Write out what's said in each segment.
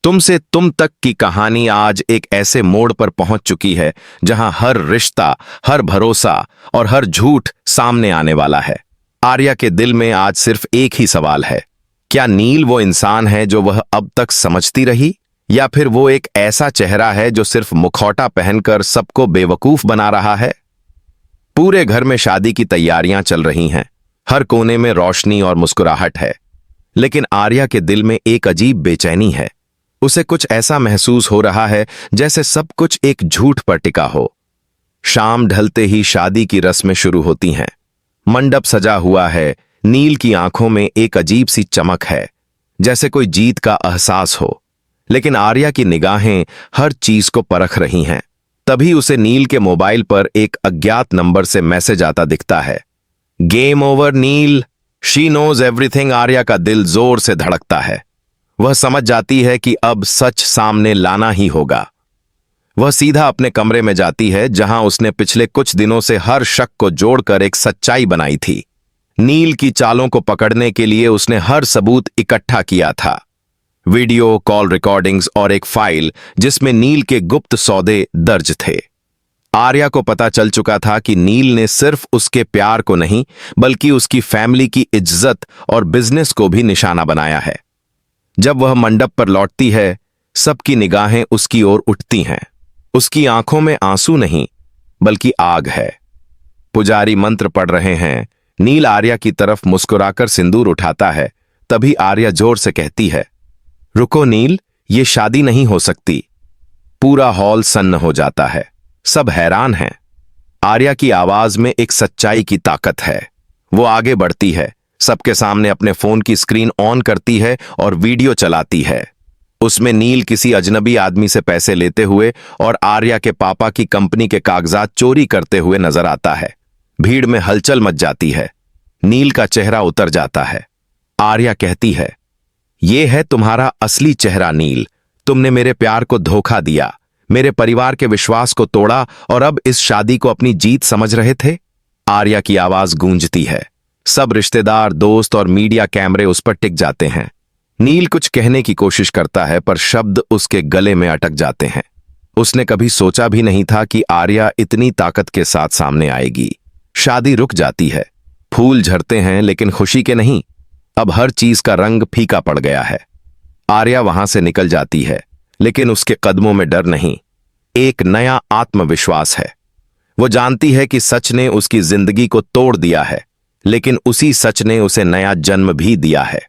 तुमसे तुम तक की कहानी आज एक ऐसे मोड़ पर पहुंच चुकी है जहां हर रिश्ता, हर भरोसा और हर झूठ सामने आने वाला है। आर्या के दिल में आज सिर्फ एक ही सवाल है, क्या नील वो इंसान है जो वह अब तक समझती रही, या फिर वो एक ऐसा चेहरा है जो सिर्फ मुखौटा पहनकर सबको बेवकूफ बना रहा है। पूरे घर में शादी की तैयारियां चल रही हैं, हर कोने में रोशनी और मुस्कुराहट है, लेकिन आर्या के दिल में एक अजीब बेचैनी है। उसे कुछ ऐसा महसूस हो रहा है जैसे सब कुछ एक झूठ पर टिका हो। शाम ढलते ही शादी की रस्में शुरू होती हैं। मंडप सजा हुआ है, नील की आंखों में एक अजीब सी चमक है, जैसे कोई जीत का एहसास हो। लेकिन आर्या की निगाहें हर चीज को परख रही हैं। तभी उसे नील के मोबाइल पर एक अज्ञात नंबर से मैसेज आता दिखता है, game over Neel, she knows everything. Arya का दिल जोर से धड़कता है। वह समझ जाती है कि अब सच सामने लाना ही होगा। वह सीधा अपने कमरे में जाती है, जहां उसने पिछले कुछ दिनों से हर शक को जोड़कर एक सच्चाई बनाई थी। नील की चालों को पकड़ने के लिए उसने हर सबूत इकट्ठा किया था, वीडियो, कॉल रिकॉर्डिंग्स और एक फाइल जिसमें नील के गुप्त सौदे दर्ज थे। आर्या को पता चल चुका था कि नील ने सिर्फ उसके प्यार को नहीं, बल्कि उसकी फैमिली की इज्जत और बिजनेस को भी निशाना बनाया है। जब वह मंडप पर लौटती है, सबकी निगाहें उसकी ओर उठती हैं। उसकी आंखों में आंसू नहीं, बल्कि आग है। पुजारी मंत्र पढ़ रहे हैं। नील आर्या की तरफ मुस्कुराकर सिंदूर उठाता है। तभी आर्या जोर से कहती है, रुको नील, ये शादी नहीं हो सकती। पूरा हॉल सन्न हो जाता है। सब हैरान हैं। आर्या की आवाज में एक सच्चाई की ताकत है। वो आगे बढ़ती है, सबके सामने अपने फोन की स्क्रीन ऑन करती है और वीडियो चलाती है। उसमें नील किसी अजनबी आदमी से पैसे लेते हुए और आर्या के पापा की कंपनी के कागजात चोरी करते हुए नजर आता है। भीड़ में हलचल मच जाती है। नील का चेहरा उतर जाता है। आर्या कहती है, यह है तुम्हारा असली चेहरा नील। तुमने मेरे प्यार को धोखा दिया, मेरे परिवार के विश्वास को तोड़ा और अब इस शादी को अपनी जीत समझ रहे थे। आर्या की आवाज गूंजती है। सब रिश्तेदार, दोस्त और मीडिया कैमरे उस पर टिक जाते हैं। नील कुछ कहने की कोशिश करता है, पर शब्द उसके गले में अटक जाते हैं। उसने कभी सोचा भी नहीं था कि आर्या इतनी ताकत के साथ सामने आएगी। शादी रुक जाती है, फूल झरते हैं, लेकिन खुशी के नहीं। अब हर चीज का रंग फीका पड़ गया है। आर्या वहां से निकल जाती है, लेकिन उसके कदमों में डर नहीं, एक नया आत्मविश्वास है। वो जानती है कि सच ने उसकी जिंदगी को तोड़ दिया है, लेकिन उसी सच ने उसे नया जन्म भी दिया है।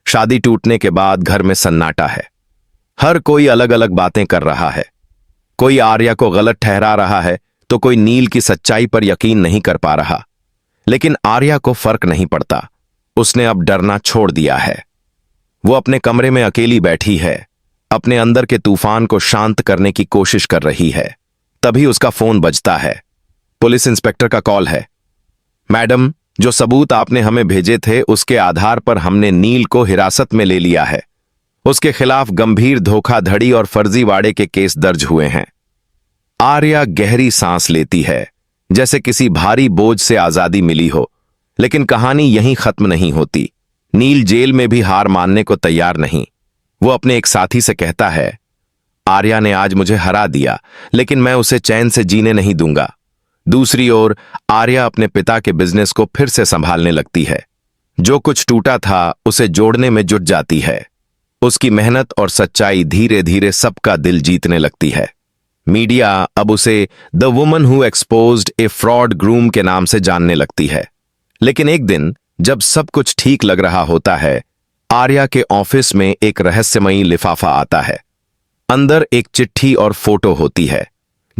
शादी टूटने के बाद घर में सन्नाटा है। हर कोई अलग अलग बातें कर रहा है। कोई आर्या को गलत ठहरा रहा है, तो कोई नील की सच्चाई पर यकीन नहीं कर पा रहा। लेकिन आर्या को फर्क नहीं पड़ता। उसने अब डरना छोड़ दिया है। वो अपने कमरे में अकेली बैठी है, अपने अंदर के तूफान को शांत करने की कोशिश कर रही है। तभी उसका फोन बजता है। पुलिस इंस्पेक्टर का कॉल है। मैडम, जो सबूत आपने हमें भेजे थे, उसके आधार पर हमने नील को हिरासत में ले लिया है। उसके खिलाफ गंभीर धोखाधड़ी और फर्जीवाड़े के केस दर्ज हुए हैं। आर्या गहरी सांस लेती है, जैसे किसी भारी बोझ से आजादी मिली हो। लेकिन कहानी यहीं खत्म नहीं होती। नील जेल में भी हार मानने को तैयार नहीं। वो अपने एक साथी से कहता है, आर्या ने आज मुझे हरा दिया, लेकिन मैं उसे चैन से जीने नहीं दूंगा। दूसरी ओर आर्या अपने पिता के बिजनेस को फिर से संभालने लगती है। जो कुछ टूटा था, उसे जोड़ने में जुट जाती है। उसकी मेहनत और सच्चाई धीरे धीरे सबका दिल जीतने लगती है। मीडिया अब उसे the woman who exposed A fraud groom के नाम से जानने लगती है। लेकिन एक दिन, जब सब कुछ ठीक लग रहा होता है, आर्या के ऑफिस में एक रहस्यमयी लिफाफा आता है। अंदर एक चिट्ठी और फोटो होती है,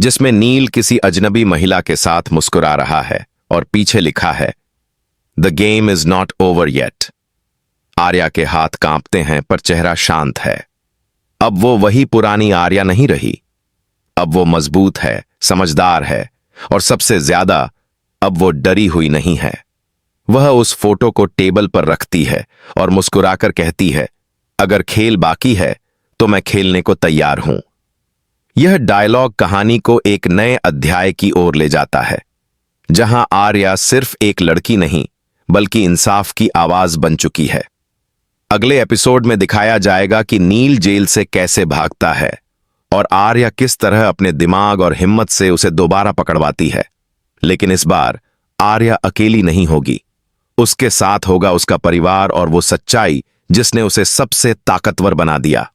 जिसमें नील किसी अजनबी महिला के साथ मुस्कुरा रहा है और पीछे लिखा है, the game is not over yet. Arya के हाथ कांपते हैं, पर चेहरा शांत है। अब वो वही पुरानी आर्या नहीं रही। अब वो मजबूत है, समझदार है, और सबसे ज्यादा, अब वो डरी हुई नहीं है। वह उस फोटो को टेबल पर रखती है और मुस्कुराकर कहती है, अगर खेल बाकी है तो मैं खेलने को तैयार हूं। यह डायलॉग कहानी को एक नए अध्याय की ओर ले जाता है, जहां आर्या सिर्फ एक लड़की नहीं, बल्कि इंसाफ की आवाज बन चुकी है। अगले एपिसोड में दिखाया जाएगा कि नील जेल से कैसे भागता है और आर्या किस तरह अपने दिमाग और हिम्मत से उसे दोबारा पकड़वाती है। लेकिन इस बार आर्या अकेली नहीं होगी, उसके साथ होगा उसका परिवार और वो सच्चाई जिसने उसे सबसे ताकतवर बना दिया।